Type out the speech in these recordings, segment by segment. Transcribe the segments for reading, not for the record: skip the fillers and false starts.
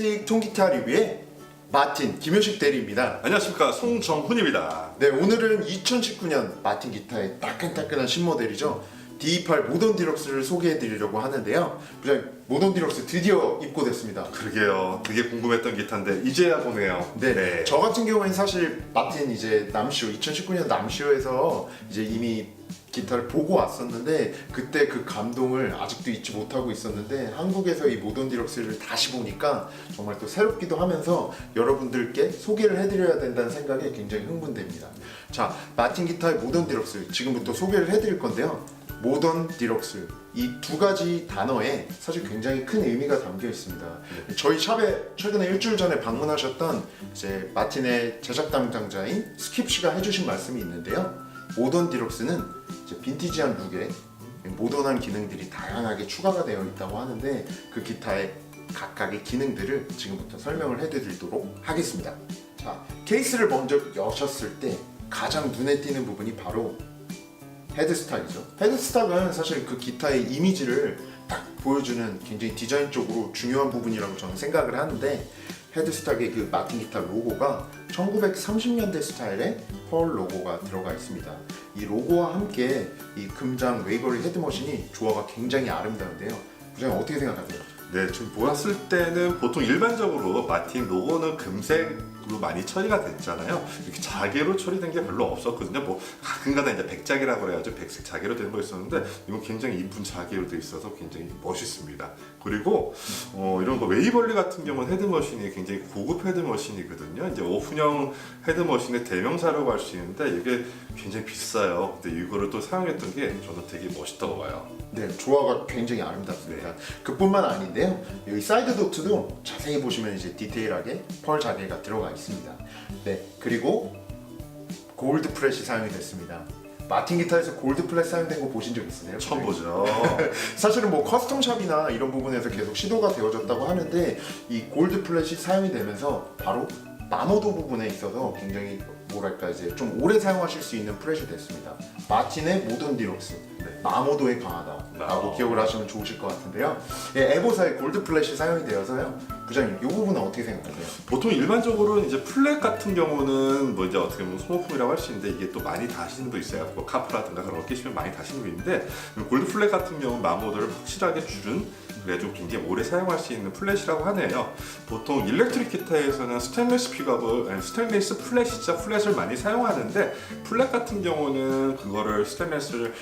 어쿠스틱 통기타 리뷰의 마틴 김효식 대리입니다. 안녕하십니까, 송정훈입니다. 네, 오늘은 2019년 마틴 기타의 따끈따끈한 신모델이죠. D28 모던 디럭스를 소개해드리려고 하는데요. 모던 디럭스 드디어 입고됐습니다. 그러게요. 되게 궁금했던 기타인데 이제야 보네요. 네. 저 같은 경우에는 사실 마틴 이제 남쇼 2019년 남쇼에서 이제 이미 기타를 보고 왔었는데 그때 그 감동을 아직도 잊지 못하고 있었는데 한국에서 이 모던 디럭스를 다시 보니까 정말 또 새롭기도 하면서 여러분들께 소개를 해드려야 된다는 생각에 굉장히 흥분됩니다. 자, 마틴 기타의 모던 디럭스 지금부터 소개를 해드릴 건데요. 모던 디럭스 이 두 가지 단어에 사실 굉장히 큰 의미가 담겨 있습니다. 저희 샵에 최근에 일주일 전에 방문하셨던 이제 마틴의 제작 담당자인 스킵 씨가 해주신 말씀이 있는데요. 모던 디럭스는 이제 빈티지한 룩에 모던한 기능들이 다양하게 추가가 되어 있다고 하는데 그 기타의 각각의 기능들을 지금부터 설명을 해드리도록 하겠습니다. 자, 케이스를 먼저 여셨을 때 가장 눈에 띄는 부분이 바로 헤드스탁이죠. 헤드스탁은 사실 그 기타의 이미지를 딱 보여주는 굉장히 디자인적으로 중요한 부분이라고 저는 생각을 하는데 헤드스탁의 그 마틴 기타 로고가 1930년대 스타일의 펄 로고가 들어가 있습니다. 이 로고와 함께 이 금장 웨이버리 헤드머신이 조화가 굉장히 아름다운데요. 부장님 어떻게 생각하세요? 네, 지금 보았을 때는 보통 일반적으로 마틴 로고는 금색으로 많이 처리가 됐잖아요. 이렇게 자개로 처리된 게 별로 없었거든요. 뭐 가끔가다 이제 백자개라고 그래가지고 백색 자개로 된 거 있었는데 이건 굉장히 이쁜 자개로 돼 있어서 굉장히 멋있습니다. 그리고 이런 거 웨이벌리 같은 경우는 헤드머신이 굉장히 고급 헤드머신이거든요. 이제 오픈형 헤드머신의 대명사라고 할 수 있는데 이게 굉장히 비싸요. 근데 이거를 또 사용했던 게 저는 되게 멋있다고 봐요. 네, 조화가 굉장히 아름답습니다. 그뿐만 아닌데요. 여기 사이드 도트도 자세히 보시면 이제 디테일하게 펄 자개가 들어가 있습니다. 네, 그리고 골드 프렛이 사용이 됐습니다. 마틴 기타에서 골드 플랫 사용된 거 보신 적 있으세요? 처음 보죠. 사실은 뭐 커스텀샵이나 이런 부분에서 계속 시도가 되어졌다고 하는데 이 골드 플랫이 사용이 되면서 바로 마모도 부분에 있어서 굉장히 뭐랄까 이제 좀 오래 사용하실 수 있는 프렛이 됐습니다. 마틴의 모던 디럭스 마모도에 강하다라고 기억을 하시면 좋으실 것 같은데요. 예, 에보사의 골드 플랫이 사용이 되어서요. 부장님, 이 부분은 어떻게 생각하세요? 보통 일반적으로 이제 플랫 같은 경우는 뭐 이제 어떻게 보면 소모품이라고 할 수 있는데 이게 또 많이 다시는 분 있어요. 뭐 카프라든가 그런 거 끼시면 많이 다시는 분 있는데 골드 플랫 같은 경우는 마모도를 확실하게 줄은 그래도 굉장히 오래 사용할 수 있는 플랫이라고 하네요. 보통 일렉트릭 기타에서는 스테인리스 픽업을 스테인리스 플랫이죠. 플랫을 많이 사용하는데 플랫 같은 경우는 그거를 스테인리스를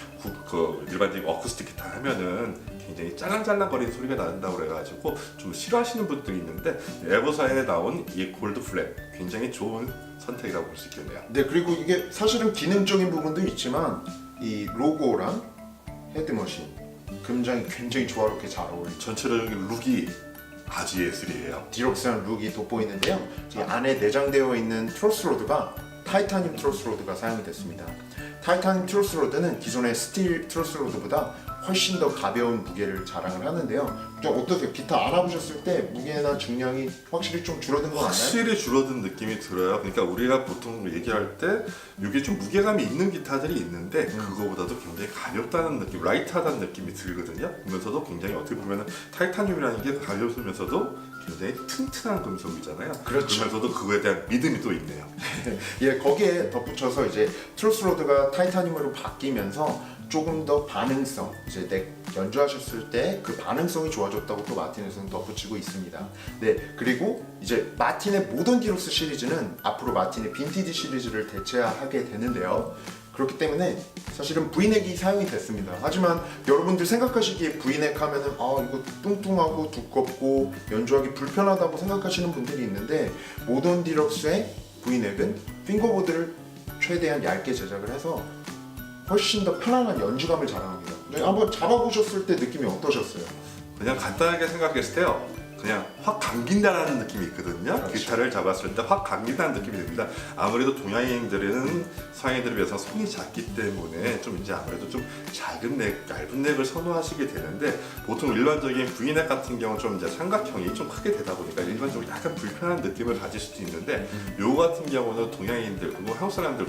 그 일반적인 어쿠스틱 기타 하면은 굉장히 짤랑짤랑거리는 소리가 난다고 그래가지고 좀 싫어하시는 분들이 있는데 에버사에 나온 이 골드 플랫 굉장히 좋은 선택이라고 볼 수 있겠네요. 네, 그리고 이게 사실은 기능적인 부분도 있지만 이 로고랑 헤드머신 금장이 굉장히 조화롭게 잘 어울리죠. 전체적인 룩이 아주 예술이에요. 디럭스한 룩이 돋보이는데요. 이 안에 내장되어 있는 트로스로드가 타이타늄 트로스로드가 사용이 됐습니다. 타이타늄 트로스로드는 기존의 스틸 트로스로드보다 훨씬 더 가벼운 무게를 자랑을 하는데요. 좀 어떠세요? 기타 안아보셨을 때 무게나 중량이 확실히 좀 줄어든 거 맞나요? 확실히 줄어든 느낌이 들어요. 그러니까 우리가 보통 얘기할 때 이게 좀 무게감이 있는 기타들이 있는데 그거보다도 굉장히 가볍다는 느낌, 라이트하다는 느낌이 들거든요. 그러면서도 굉장히 어떻게 보면 타이타늄이라는 게 가벼우면서도 굉장히 튼튼한 금속이잖아요. 그렇죠. 그러면서도 그거에 대한 믿음이 또 있네요. 예, 거기에 덧붙여서 이제 트로스로드가 타이타늄으로 바뀌면서 조금 더 반응성, 이제 연주하셨을 때 그 반응성이 좋아졌다고 또 마틴에서는 덧붙이고 있습니다. 네, 그리고 이제 마틴의 모던 디럭스 시리즈는 앞으로 마틴의 빈티지 시리즈를 대체하게 되는데요. 그렇기 때문에 사실은 V넥이 사용이 됐습니다. 하지만 여러분들 생각하시기에 V넥 하면은 이거 뚱뚱하고 두껍고 연주하기 불편하다고 생각하시는 분들이 있는데 모던 디럭스의 V넥은 핑거보드를 최대한 얇게 제작을 해서 훨씬 더 편안한 연주감을 자랑합니다. 한번 잡아보셨을 때 느낌이 어떠셨어요? 그냥 간단하게 생각했을 때요. 그냥 확 감긴다는 느낌이 있거든요. 그렇죠. 기타를 잡았을 때 확 감긴다는 느낌이 듭니다. 아무래도 동양인들은 서양인들에 비해서 손이 작기 때문에 좀 이제 아무래도 좀 작은 넥, 얇은 넥을 선호하시게 되는데 보통 일반적인 V넥 같은 경우는 좀 이제 삼각형이 좀 크게 되다 보니까 일반적으로 약간 불편한 느낌을 가질 수도 있는데 요 같은 경우는 동양인들 그리고 한국 사람들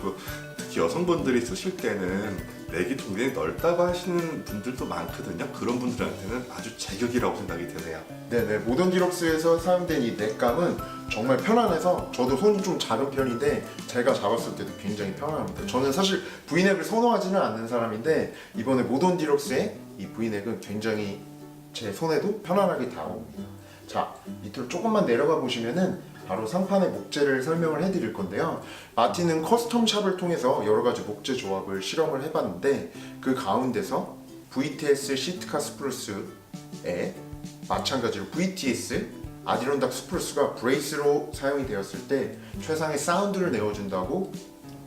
특히 여성분들이 쓰실 때는 넥이 굉장히 넓다고 하시는 분들도 많거든요. 그런 분들한테는 아주 제격이라고 생각이 드네요. 네네, 모던 디럭스에서 사용된 이 넥감은 정말 편안해서 저도 손이 좀 작은 편인데 제가 잡았을 때도 굉장히 편합니다. 저는 사실 V넥을 선호하지는 않는 사람인데 이번에 모던 디럭스의 이 V넥은 굉장히 제 손에도 편안하게 다가옵니다. 자, 밑으로 조금만 내려가 보시면은 바로 상판의 목재를 설명을 해드릴 건데요. 마틴은 커스텀 샵을 통해서 여러 가지 목재 조합을 실험을 해봤는데 그 가운데서 VTS 시트카 스프루스에 마찬가지로 VTS 아디론닥 스프루스가 브레이스로 사용이 되었을 때 최상의 사운드를 내어준다고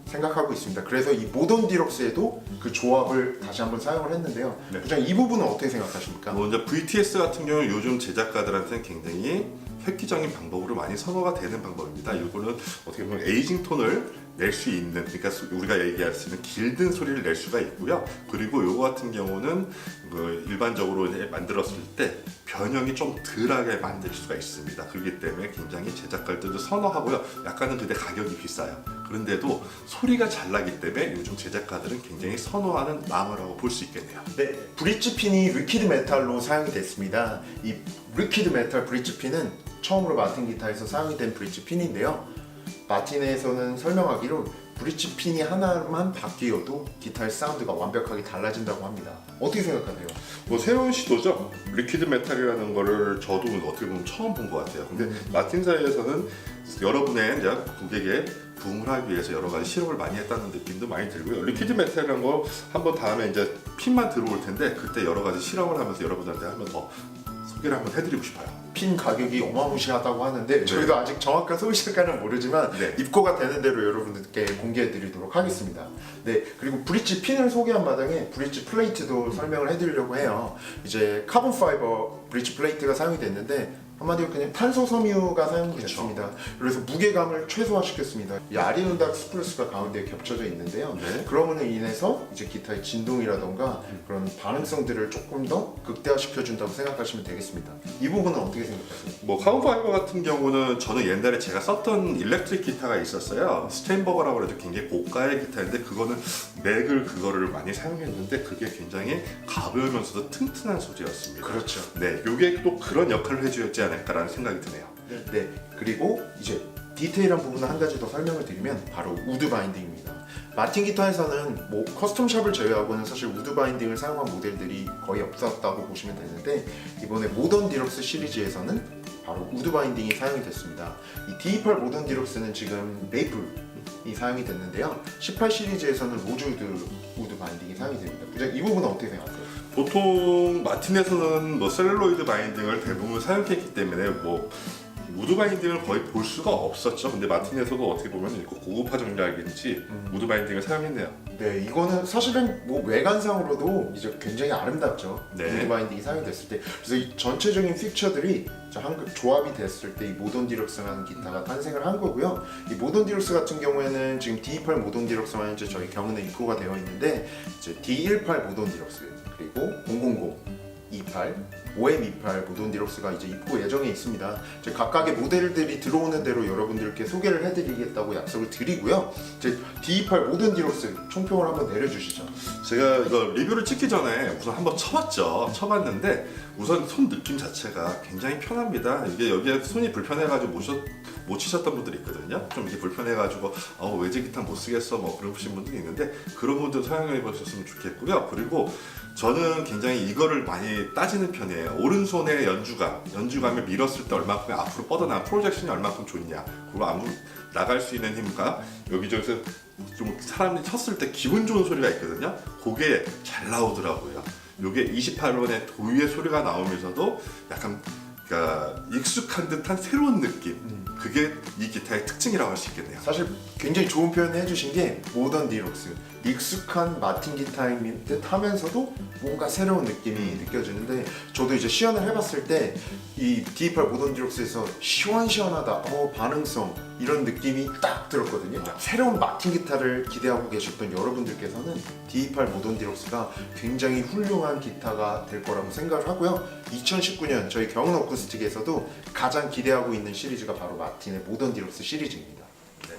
생각하고 있습니다. 그래서 이 모던 디럭스에도 그 조합을 다시 한번 사용을 했는데요. 네. 부장님, 이 부분은 어떻게 생각하십니까? 이제 VTS 같은 경우 요즘 제작가들한테는 굉장히 획기적인 방법으로 많이 선호가 되는 방법입니다. 이거는 어떻게 보면 에이징 톤을 낼 수 있는, 그러니까 우리가 얘기할 수 있는 길든 소리를 낼 수가 있고요. 그리고 이거 같은 경우는 일반적으로 이제 만들었을 때 변형이 좀 덜하게 만들 수가 있습니다. 그렇기 때문에 굉장히 제작가들도 선호하고요. 약간은 근데 가격이 비싸요. 그런데도 소리가 잘 나기 때문에 요즘 제작가들은 굉장히 선호하는 나무라고 볼 수 있겠네요. 네, 브릿지 핀이 리퀴드 메탈로 사용이 됐습니다. 이 리퀴드 메탈 브릿지 핀은 처음으로 마틴 기타에서 사용이 된 브릿지 핀인데요. 마틴에서는 설명하기로 브릿지 핀이 하나만 바뀌어도 기타의 사운드가 완벽하게 달라진다고 합니다. 어떻게 생각하세요? 새로운 시도죠. 리퀴드 메탈이라는 거를 저도 어떻게 보면 처음 본 것 같아요. 근데 마틴사에서는 여러분의 이제 고객의 부응을 하기 위해서 여러 가지 실험을 많이 했다는 느낌도 많이 들고요. 리퀴드 메탈이라는 거 한번 다음에 이제 핀만 들어올 텐데 그때 여러 가지 실험을 하면서 여러분들한테 한번 더 소개를 한번 해드리고 싶어요. 핀 가격이 어마무시하다고 하는데 저희도 아직 정확한 소비자가는 모르지만 입고가 되는 대로 여러분들께 공개해드리도록 하겠습니다. 네, 그리고 브릿지 핀을 소개한 마당에 브릿지 플레이트도 설명을 해드리려고 해요. 이제 카본 파이버 브릿지 플레이트가 사용이 됐는데 한마디로 그냥 탄소 섬유가 사용이 됐습니다. 그래서 무게감을 최소화시켰습니다. 이 아디론닥 스프루스가 가운데에 겹쳐져 있는데요. 그러므로 인해서 이제 기타의 진동이라던가 그런 반응성들을 조금 더 극대화시켜준다고 생각하시면 되겠습니다. 이 부분은 어떻게 생각하세요? 카본 파이버 같은 경우는 저는 옛날에 제가 썼던 일렉트릭 기타가 있었어요. 스테인버거라고 해서 굉장히 고가의 기타인데 그거는 맥을 그거를 많이 사용했는데 그게 굉장히 가벼우면서도 튼튼한 소재였습니다. 그렇죠. 네, 이게 또 그런 역할을 해주었지 않을까라는 생각이 드네요. 네, 그리고 이제 디테일한 부분을 한 가지 더 설명을 드리면 바로 우드 바인딩입니다. 마틴 기타에서는 뭐 커스텀샵을 제외하고는 사실 우드 바인딩을 사용한 모델들이 거의 없었다고 보시면 되는데 이번에 모던 디럭스 시리즈에서는 바로 우드 바인딩이 사용이 됐습니다. 이 D28 모던 디럭스는 지금 메이플이 사용이 됐는데요. 18 시리즈에서는 로즈우드 우드 바인딩이 사용이 됩니다. 부장, 이 부분은 어떻게 생각하세요? 보통 마틴에서는 셀룰로이드 바인딩을 대부분 사용했기 때문에 우드 바인딩을 거의 볼 수가 없었죠. 근데 마틴에서도 어떻게 보면 이거 고급화 전략인지 우드 바인딩을 사용했네요. 네, 이거는 사실은 뭐 외관상으로도 이제 굉장히 아름답죠. 네. 우드 바인딩이 사용이 됐을 때. 그래서 이 전체적인 픽처들이 한국 조합이 됐을 때 이 모던 디럭스라는 기타가 탄생을 한 거고요. 이 모던 디럭스 같은 경우에는 지금 D28 모던 디럭스만 이제 저희 경은에 입고가 되어 있는데 이제 D18 모던 디럭스 그리고 000 28, OM28 모던 디럭스가 이제 입고 예정에 있습니다. 이제 각각의 모델들이 들어오는 대로 여러분들께 소개를 해드리겠다고 약속을 드리고요. 이제 D28 모던 디럭스 총평을 한번 내려주시죠. 제가 이거 리뷰를 찍기 전에 우선 한번 쳐봤죠. 쳐봤는데 우선 손 느낌 자체가 굉장히 편합니다. 이게 여기에 손이 불편해가지고 못 치셨던 분들이 있거든요. 좀 이게 불편해가지고 외제 기타 못 쓰겠어 그러신 분들이 있는데 그런 분들 사용해 보셨으면 좋겠고요. 그리고 저는 굉장히 이거를 많이 따지는 편이에요. 오른손의 연주감을 밀었을 때 얼마큼 앞으로 뻗어나가 프로젝션이 얼마큼 좋냐, 그리고 나갈 수 있는 힘과 여기저기서 좀 사람이 쳤을 때 기분 좋은 소리가 있거든요. 그게 잘 나오더라고요. 요게 28번의 도유의 소리가 나오면서도 약간 익숙한 듯한 새로운 느낌, 그게 이 기타의 특징이라고 할 수 있겠네요. 사실 굉장히 좋은 표현을 해주신 게 모던 디럭스, 익숙한 마틴 기타인 듯 하면서도 뭔가 새로운 느낌이 느껴지는데 저도 이제 시연을 해봤을 때 이 D28 모던 디럭스에서 시원시원하다, 반응성 이런 느낌이 딱 들었거든요. 새로운 마틴 기타를 기대하고 계셨던 여러분들께서는 D28 모던 디럭스가 굉장히 훌륭한 기타가 될 거라고 생각을 하고요. 2019년 저희 경은 어쿠스틱에서도 가장 기대하고 있는 시리즈가 바로 마틴의 모던 디럭스 시리즈입니다. 네.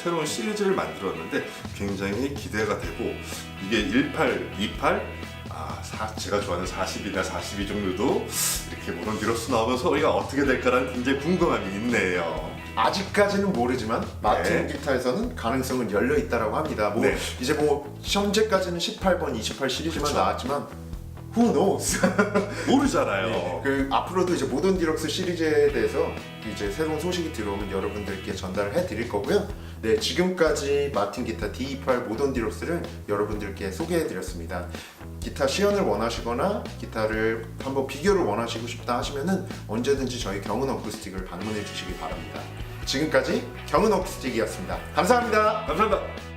새로운 시리즈를 만들었는데 굉장히 기대가 되고 이게 18, 28, 제가 좋아하는 40이나 42 정도도 이렇게 모던 디럭스 나오면 소리가 어떻게 될까라는 굉장히 궁금함이 있네요. 아직까지는 모르지만 마틴 네. 기타에서는 가능성은 열려 있다라고 합니다. 뭐 네. 이제 뭐 현재까지는 18번, 28 시리즈만 그쵸. 나왔지만 who knows? 모르잖아요. 그 앞으로도 이제 모던 디럭스 시리즈에 대해서 이제 새로운 소식이 들어오면 여러분들께 전달을 해드릴 거고요. 네, 지금까지 마틴 기타 D28 모던 디럭스를 여러분들께 소개해드렸습니다. 기타 시연을 원하시거나 기타를 한번 비교를 원하시고 싶다 하시면은 언제든지 저희 경은 어쿠스틱을 방문해 주시기 바랍니다. 지금까지 경은 어쿠스틱이었습니다. 감사합니다. 감사합니다.